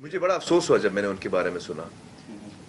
مجھے بڑا افسوس ہوا جب میں نے ان کے بارے میں سنا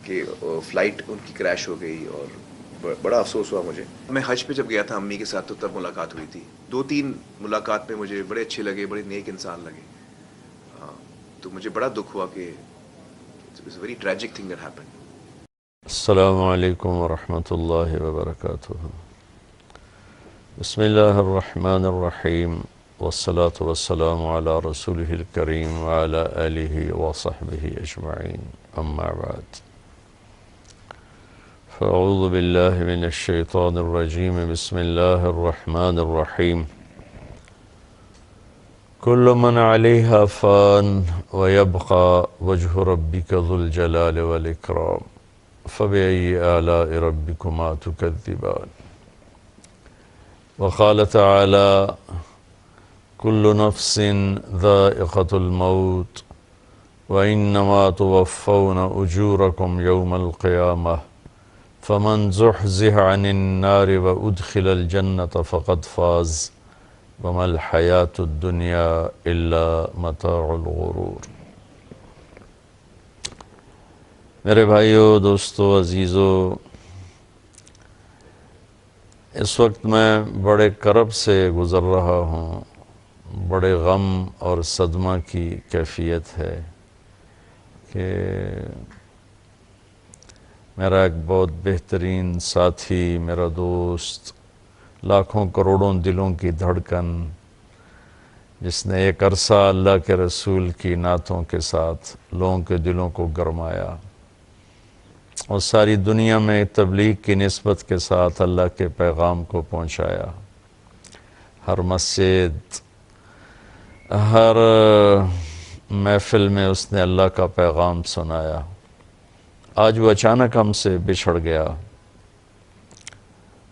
کہ فلائٹ ان کی کریش ہو گئی، اور بڑا افسوس ہوا مجھے. میں حج پہ جب گیا تھا امی کے ساتھ تو تب ملاقات ہوئی تھی. 2-3 ملاقات میں مجھے بڑے اچھے لگے، بڑے نیک انسان لگے. تو مجھے بڑا دکھ ہوا کہ it's a very tragic thing that happen. السلام علیکم ورحمۃ اللہ وبرکاتہ. بسم اللہ الرحمن الرحیم والصلاة والسلام علی رسولہ الکریم وعلی آلہ وصحبہ اجمعین، اما بعد. فاعوذ باللہ من الشیطان الرجیم. بسم اللہ الرحمن الرحیم. کل من علیہا فان ویبقى وجہ ربک ذو الجلال والاکرام فبأي آلاء ربكما تكذبان. وقال تعالى كل نفس ذائقة الموت وإنما توفون أجوركم يوم القيامة فمن زحزح عن النار وأدخل الجنة فقد فاز وما الحياة الدنيا إلا متاع الغرور. میرے بھائیو، دوستو، عزیزو، اس وقت میں بڑے کرب سے گزر رہا ہوں. بڑے غم اور صدمہ کی کیفیت ہے کہ میرا ایک بہت بہترین ساتھی، میرا دوست، لاکھوں کروڑوں دلوں کی دھڑکن، جس نے ایک عرصہ اللہ کے رسول کی نعتوں کے ساتھ لوگوں کے دلوں کو گرمایا اور ساری دنیا میں تبلیغ کی نسبت کے ساتھ اللہ کے پیغام کو پہنچایا. ہر مسجد، ہر محفل میں اس نے اللہ کا پیغام سنایا. آج وہ اچانک ہم سے بچھڑ گیا.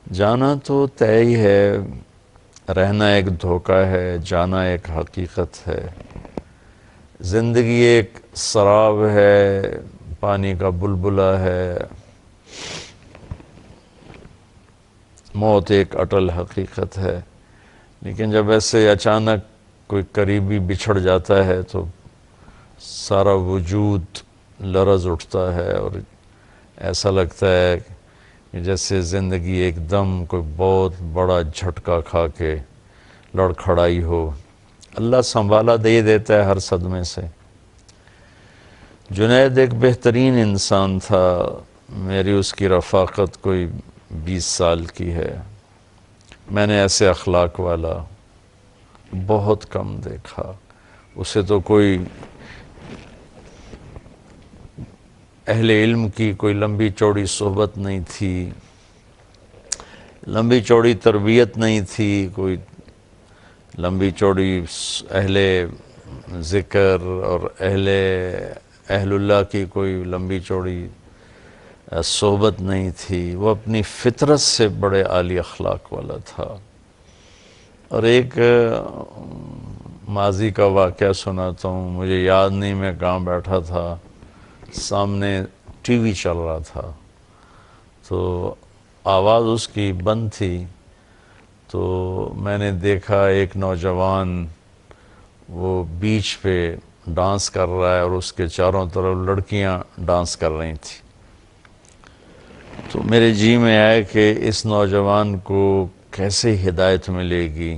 جانا تو طے ہی ہے، رہنا ایک دھوکہ ہے، جانا ایک حقیقت ہے. زندگی ایک سراب ہے، پانی کا بلبلہ ہے. موت ایک اٹل حقیقت ہے. لیکن جب ایسے اچانک کوئی قریبی بچھڑ جاتا ہے تو سارا وجود لرز اٹھتا ہے اور ایسا لگتا ہے کہ جیسے زندگی ایک دم کوئی بہت بڑا جھٹکا کھا کے لڑکھڑائی ہو. اللہ سنبھالا دے دیتا ہے ہر صدمے سے. جنید ایک بہترین انسان تھا. میری اس کی رفاقت کوئی 20 سال کی ہے. میں نے ایسے اخلاق والا بہت کم دیکھا. اسے تو کوئی اہل علم کی کوئی لمبی چوڑی صحبت نہیں تھی، لمبی چوڑی تربیت نہیں تھی، کوئی لمبی چوڑی اہل ذکر اور اہل اللہ کی کوئی لمبی چوڑی صحبت نہیں تھی. وہ اپنی فطرت سے بڑے عالی اخلاق والا تھا. اور ایک ماضی کا واقعہ سناتا ہوں. مجھے یاد نہیں میں کہاں بیٹھا تھا، سامنے ٹی وی چل رہا تھا تو آواز اس کی بند تھی. تو میں نے دیکھا ایک نوجوان وہ بیچ پہ ڈانس کر رہا ہے اور اس کے چاروں طرف لڑکیاں ڈانس کر رہی تھیں. تو میرے جی میں آیا کہ اس نوجوان کو کیسے ہدایت ملے گی.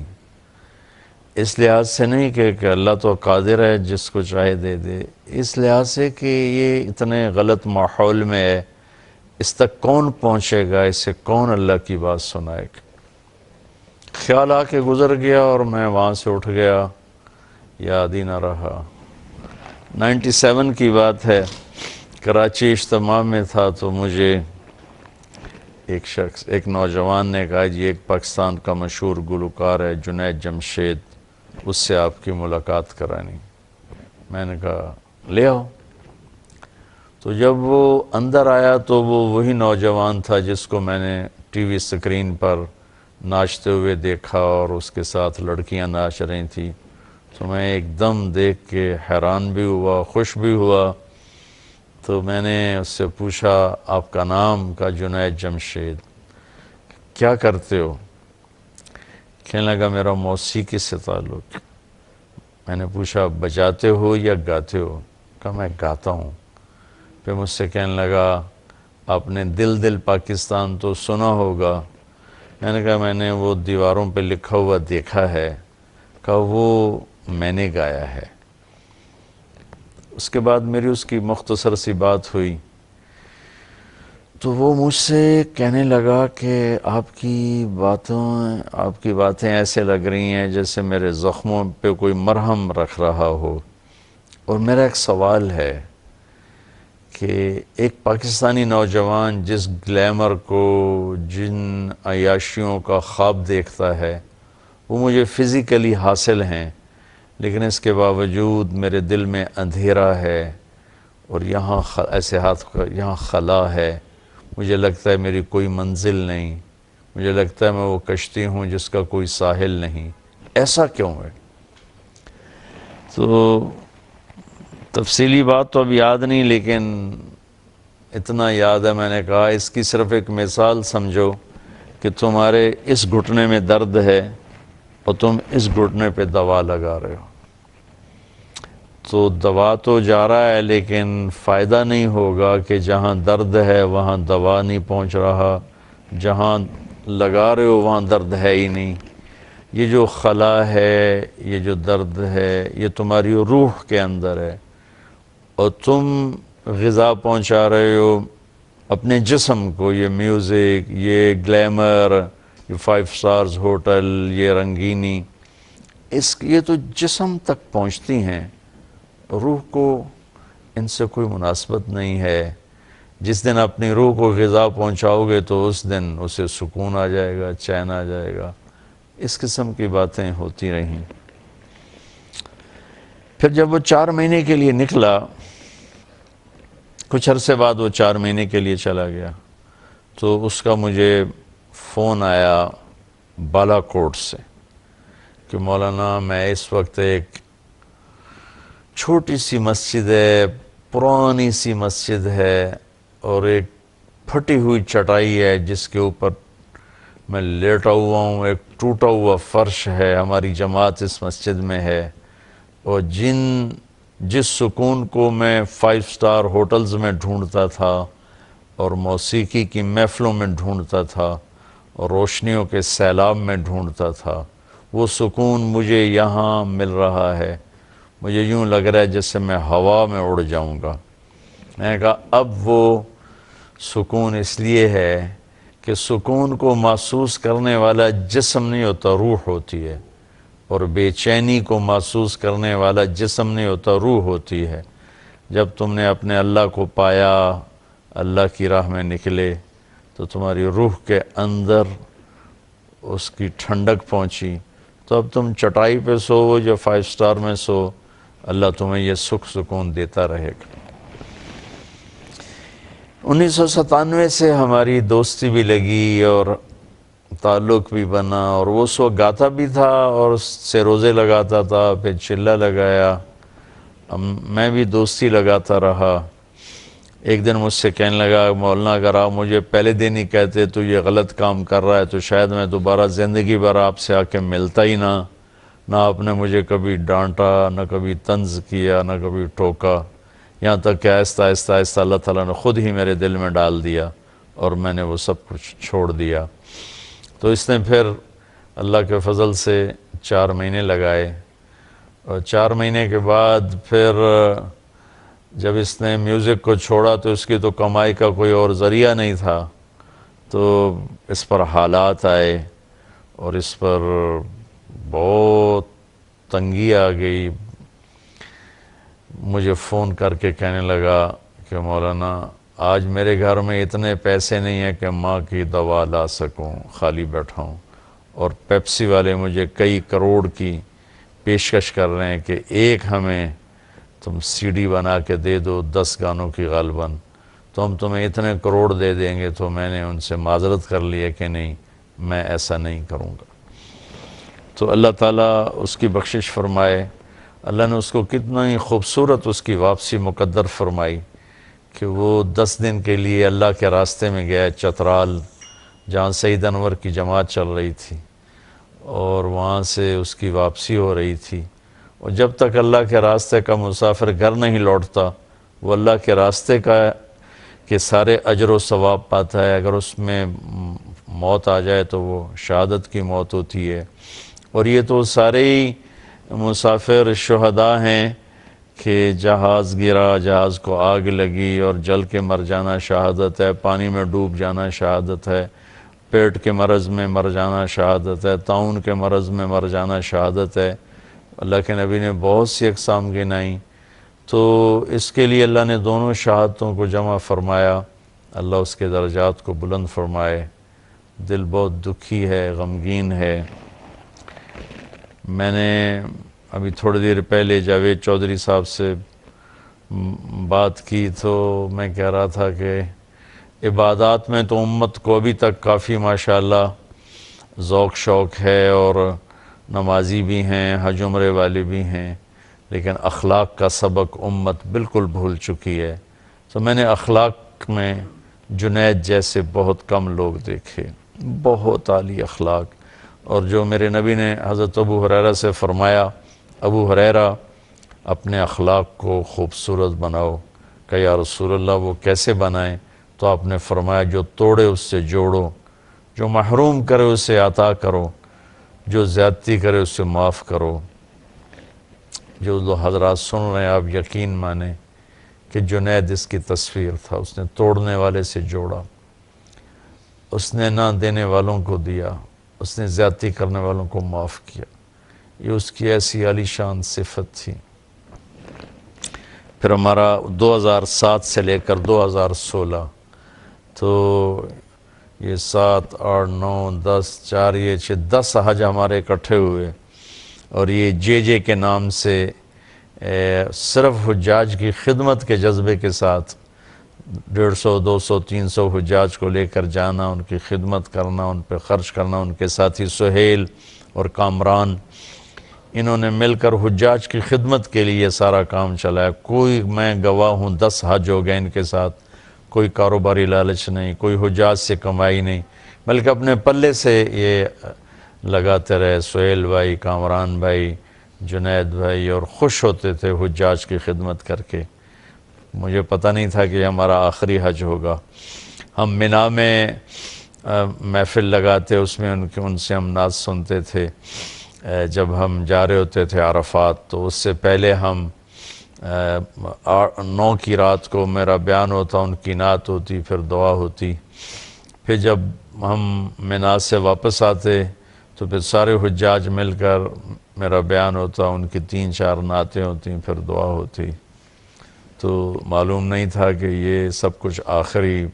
اس لحاظ سے نہیں کہ اللہ تو قادر ہے جس کو چاہے دے دے، اس لحاظ سے کہ یہ اتنے غلط ماحول میں ہے، اس تک کون پہنچے گا، اسے کون اللہ کی بات سنائے گا. خیال آ کے گزر گیا اور میں وہاں سے اٹھ گیا، یاد ہی نہ رہا. 97 کی بات ہے، کراچی اجتماع میں تھا تو مجھے ایک نوجوان نے کہا جی ایک پاکستان کا مشہور گلوکار ہے جنید جمشید، اس سے آپ کی ملاقات کرانی. میں نے کہا لے آؤ. تو جب وہ اندر آیا تو وہ وہی نوجوان تھا جس کو میں نے ٹی وی سکرین پر ناچتے ہوئے دیکھا اور اس کے ساتھ لڑکیاں ناچ رہی تھیں. تو میں ایک دم دیکھ کے حیران بھی ہوا، خوش بھی ہوا. تو میں نے اس سے پوچھا آپ کا نام؟ کا جنید جمشید. کیا کرتے ہو؟ کہنے لگا میرا موسیقی سے تعلق. میں نے پوچھا بجاتے ہو یا گاتے ہو؟ کہا میں گاتا ہوں. پھر مجھ سے کہنے لگا آپ نے دل دل پاکستان تو سنا ہوگا. میں نے کہا میں نے وہ دیواروں پہ لکھا ہوا دیکھا ہے. کہا وہ میں نے گایا ہے. اس کے بعد میری اس کی مختصر سی بات ہوئی تو وہ مجھ سے کہنے لگا کہ آپ کی باتیں ایسے لگ رہی ہیں جیسے میرے زخموں پہ کوئی مرہم رکھ رہا ہو. اور میرا ایک سوال ہے کہ ایک پاکستانی نوجوان جس گلیمر کو، جن عیاشیوں کا خواب دیکھتا ہے وہ مجھے فزیکلی حاصل ہیں، لیکن اس کے باوجود میرے دل میں اندھیرا ہے اور یہاں یہاں خلا ہے. مجھے لگتا ہے میری کوئی منزل نہیں. مجھے لگتا ہے میں وہ کشتی ہوں جس کا کوئی ساحل نہیں. ایسا کیوں ہے؟ تو تفصیلی بات تو اب یاد نہیں، لیکن اتنا یاد ہے میں نے کہا اس کی صرف ایک مثال سمجھو کہ تمہارے اس گھٹنے میں درد ہے اور تم اس گھٹنے پہ دوا لگا رہے ہو. تو دوا تو جا رہا ہے لیکن فائدہ نہیں ہوگا کہ جہاں درد ہے وہاں دوا نہیں پہنچ رہا، جہاں لگا رہے ہو وہاں درد ہے ہی نہیں. یہ جو خلا ہے، یہ جو درد ہے، یہ تمہاری روح کے اندر ہے اور تم غذا پہنچا رہے ہو اپنے جسم کو. یہ میوزک، یہ گلیمر، یہ 5 سٹارز ہوٹل، یہ رنگینی، یہ تو جسم تک پہنچتی ہیں. روح کو ان سے کوئی مناسبت نہیں ہے. جس دن اپنی روح کو غذا پہنچاؤ گے تو اس دن اسے سکون آ جائے گا، چین آ جائے گا. اس قسم کی باتیں ہوتی رہیں. پھر جب وہ 4 مہینے کے لیے نکلا، کچھ عرصے بعد وہ 4 مہینے کے لیے چلا گیا تو اس کا مجھے فون آیا بالا کوٹ سے کہ مولانا میں اس وقت ایک چھوٹی سی مسجد ہے، پرانی سی مسجد ہے اور ایک پھٹی ہوئی چٹائی ہے جس کے اوپر میں لیٹا ہوا ہوں. ایک ٹوٹا ہوا فرش ہے. ہماری جماعت اس مسجد میں ہے اور جس سکون کو میں 5 سٹار ہوٹلز میں ڈھونڈتا تھا اور موسیقی کی محفلوں میں ڈھونڈتا تھا اور روشنیوں کے سیلاب میں ڈھونڈتا تھا، وہ سکون مجھے یہاں مل رہا ہے. مجھے یوں لگ رہا ہے جیسے میں ہوا میں اڑ جاؤں گا. میں نے کہا اب وہ سکون اس لیے ہے کہ سکون کو محسوس کرنے والا جسم نہیں ہوتا، روح ہوتی ہے. اور بے چینی کو محسوس کرنے والا جسم نہیں ہوتا، روح ہوتی ہے. جب تم نے اپنے اللہ کو پایا، اللہ کی راہ میں نکلے تو تمہاری روح کے اندر اس کی ٹھنڈک پہنچی. تو اب تم چٹائی پہ سو یا 5 سٹار میں سو، اللہ تمہیں یہ سکون دیتا رہے گا. 1997 سے ہماری دوستی بھی لگی اور تعلق بھی بنا اور وہ اس وقت گاتا بھی تھا اور اس سے روزے لگاتا تھا. پھر چلہ لگایا، میں بھی دوستی لگاتا رہا. ایک دن مجھ سے کہنے لگا مولانا اگر آپ مجھے پہلے دن ہی کہتے تو یہ غلط کام کر رہا ہے تو شاید میں دوبارہ زندگی بھر آپ سے آ کے ملتا ہی نہ آپ نے مجھے کبھی ڈانٹا، نہ کبھی طنز کیا، نہ کبھی ٹوکا. یہاں تک کہ آہستہ آہستہ اللہ تعالیٰ نے خود ہی میرے دل میں ڈال دیا اور میں نے وہ سب کچھ چھوڑ دیا. تو اس نے پھر اللہ کے فضل سے 4 مہینے لگائے اور 4 مہینے کے بعد پھر جب اس نے میوزک کو چھوڑا تو اس کی تو کمائی کا کوئی اور ذریعہ نہیں تھا. تو اس پر حالات آئے اور اس پر بہت تنگی آ گئی. مجھے فون کر کے کہنے لگا کہ مولانا آج میرے گھر میں اتنے پیسے نہیں ہیں کہ ماں کی دوا لا سکوں، خالی بیٹھا ہوں. اور پیپسی والے مجھے کئی کروڑ کی پیشکش کر رہے ہیں کہ ایک ہمیں تم سی ڈی بنا کے دے دو 10 گانوں کی غالباً تو ہم تمہیں اتنے کروڑ دے دیں گے. تو میں نے ان سے معذرت کر لی ہے کہ نہیں، میں ایسا نہیں کروں گا. تو اللہ تعالیٰ اس کی بخشش فرمائے. اللہ نے اس کو کتنا ہی خوبصورت اس کی واپسی مقدر فرمائی کہ وہ 10 دن کے لیے اللہ کے راستے میں گیا چترال، جہاں سید انور کی جماعت چل رہی تھی اور وہاں سے اس کی واپسی ہو رہی تھی. اور جب تک اللہ کے راستے کا مسافر گھر نہیں لوٹتا وہ اللہ کے راستے کا کہ سارے اجر و ثواب پاتا ہے. اگر اس میں موت آ جائے تو وہ شہادت کی موت ہوتی ہے. اور یہ تو سارے ہی مسافر شہداء ہیں کہ جہاز گرا، جہاز کو آگ لگی اور جل کے مر جانا شہادت ہے، پانی میں ڈوب جانا شہادت ہے، پیٹ کے مرض میں مر جانا شہادت ہے، طاعون کے مرض میں مر جانا شہادت ہے. اللہ کے نبی نے بہت سی اقسام گنائیں. تو اس کے لیے اللہ نے دونوں شہادتوں کو جمع فرمایا. اللہ اس کے درجات کو بلند فرمائے. دل بہت دکھی ہے، غمگین ہے. میں نے ابھی تھوڑی دیر پہلے جاوید چودھری صاحب سے بات کی تو میں کہہ رہا تھا کہ عبادات میں تو امت کو ابھی تک کافی ماشاءاللہ ذوق شوق ہے اور نمازی بھی ہیں، حج عمرے والے بھی ہیں، لیکن اخلاق کا سبق امت بالکل بھول چکی ہے. تو میں نے اخلاق میں جنید جیسے بہت کم لوگ دیکھے، بہت عالی اخلاق. اور جو میرے نبی نے حضرت ابو ہریرہ سے فرمایا، ابو ہریرہ اپنے اخلاق کو خوبصورت بناؤ. کہ یا رسول اللہ وہ کیسے بنائیں؟ تو آپ نے فرمایا جو توڑے اس سے جوڑو، جو محروم کرے اسے عطا کرو، جو زیادتی کرے اسے معاف کرو. جو دو حضرات سن رہے ہیں آپ یقین مانیں کہ جنید اس کی تصویر تھا. اس نے توڑنے والے سے جوڑا، اس نے نہ دینے والوں کو دیا، اس نے زیادتی کرنے والوں کو معاف کیا. یہ اس کی ایسی عالی شان صفت تھی. پھر ہمارا 2007 سے لے کر 2016 تو یہ 7 8 9 10 4 یہ 10 حج ہمارے اکٹھے ہوئے. اور یہ جے کے نام سے صرف حجاج کی خدمت کے جذبے کے ساتھ 150 200 300 حجاج کو لے کر جانا، ان کی خدمت کرنا، ان پہ خرچ کرنا. ان کے ساتھی سہیل اور کامران انہوں نے مل کر حجاج کی خدمت کے لیے سارا کام چلایا. کوئی میں گواہ ہوں 10 حج ہو گئے ان کے ساتھ. کوئی کاروباری لالچ نہیں، کوئی حجاج سے کمائی نہیں، بلکہ اپنے پلے سے یہ لگاتے رہے. سہیل بھائی، کامران بھائی، جنید بھائی، اور خوش ہوتے تھے حجاج کی خدمت کر کے. مجھے پتہ نہیں تھا کہ یہ ہمارا آخری حج ہوگا. ہم مینا میں محفل لگاتے، اس میں ان سے ہم نعت سنتے تھے. جب ہم جا رہے ہوتے تھے عرفات تو اس سے پہلے ہم 9 کی رات کو میرا بیان ہوتا، ان کی نعت ہوتی، پھر دعا ہوتی. پھر جب ہم مینا سے واپس آتے تو پھر سارے حجاج مل کر میرا بیان ہوتا، ان کی 3 4 نعتیں ہوتی، پھر دعا ہوتی. تو معلوم نہیں تھا کہ یہ سب کچھ آخری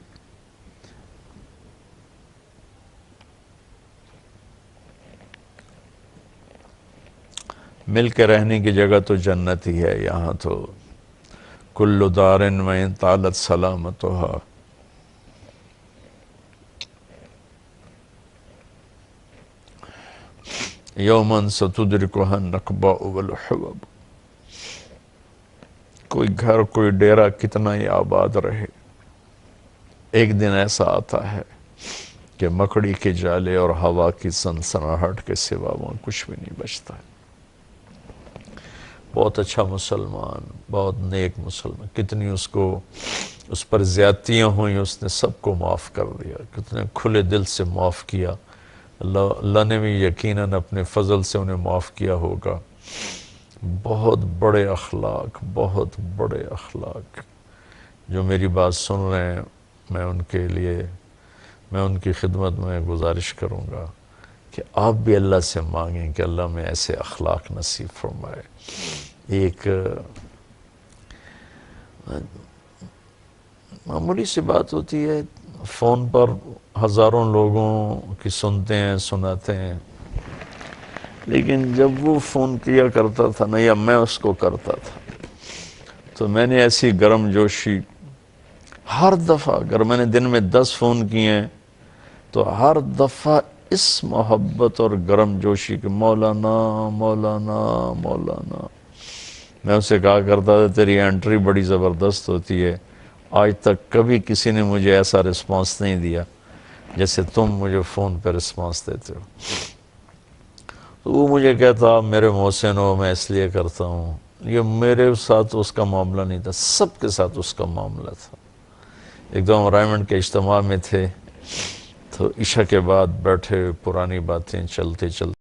مل کے رہنے کی جگہ تو جنت ہی ہے. یہاں تو کل دارن وَإِن طالت سلامتها، یوماً ستدرکها النکباء والحبب. کوئی گھر، کوئی ڈیرہ کتنا ہی آباد رہے، ایک دن ایسا آتا ہے کہ مکڑی کے جالے اور ہوا کی سنسناہٹ کے سوا وہاں کچھ بھی نہیں بچتا ہے. بہت اچھا مسلمان، بہت نیک مسلمان، کتنی اس پر زیادتیاں ہوئیں، اس نے سب کو معاف کر دیا، کتنے کھلے دل سے معاف کیا. اللہ نے بھی یقیناً اپنے فضل سے انہیں معاف کیا ہوگا. بہت بڑے اخلاق، بہت بڑے اخلاق. جو میری بات سن رہے ہیں میں ان کی خدمت میں گزارش کروں گا کہ آپ بھی اللہ سے مانگیں کہ اللہ میں ایسے اخلاق نصیب فرمائے. ایک معمولی سی بات ہوتی ہے، فون پر ہزاروں لوگوں کی سنتے ہیں، سناتے ہیں، لیکن جب وہ فون کیا کرتا تھا نا یا میں اس کو کرتا تھا تو میں نے ایسی گرم جوشی ہر دفعہ، اگر میں نے دن میں 10 فون کیے ہیں تو ہر دفعہ اس محبت اور گرم جوشی کہ مولانا مولانا مولانا. میں اسے کہا کرتا تھا تیری انٹری بڑی زبردست ہوتی ہے، آج تک کبھی کسی نے مجھے ایسا رسپانس نہیں دیا جیسے تم مجھے فون پہ رسپانس دیتے ہو. تو وہ مجھے کہتا میرے محسن ہو میں اس لیے کرتا ہوں. یہ میرے ساتھ اس کا معاملہ نہیں تھا, سب کے ساتھ اس کا معاملہ تھا. ایک دم رائمنڈ کے اجتماع میں تھے تو عشاء کے بعد بیٹھے پرانی باتیں چلتے چلتے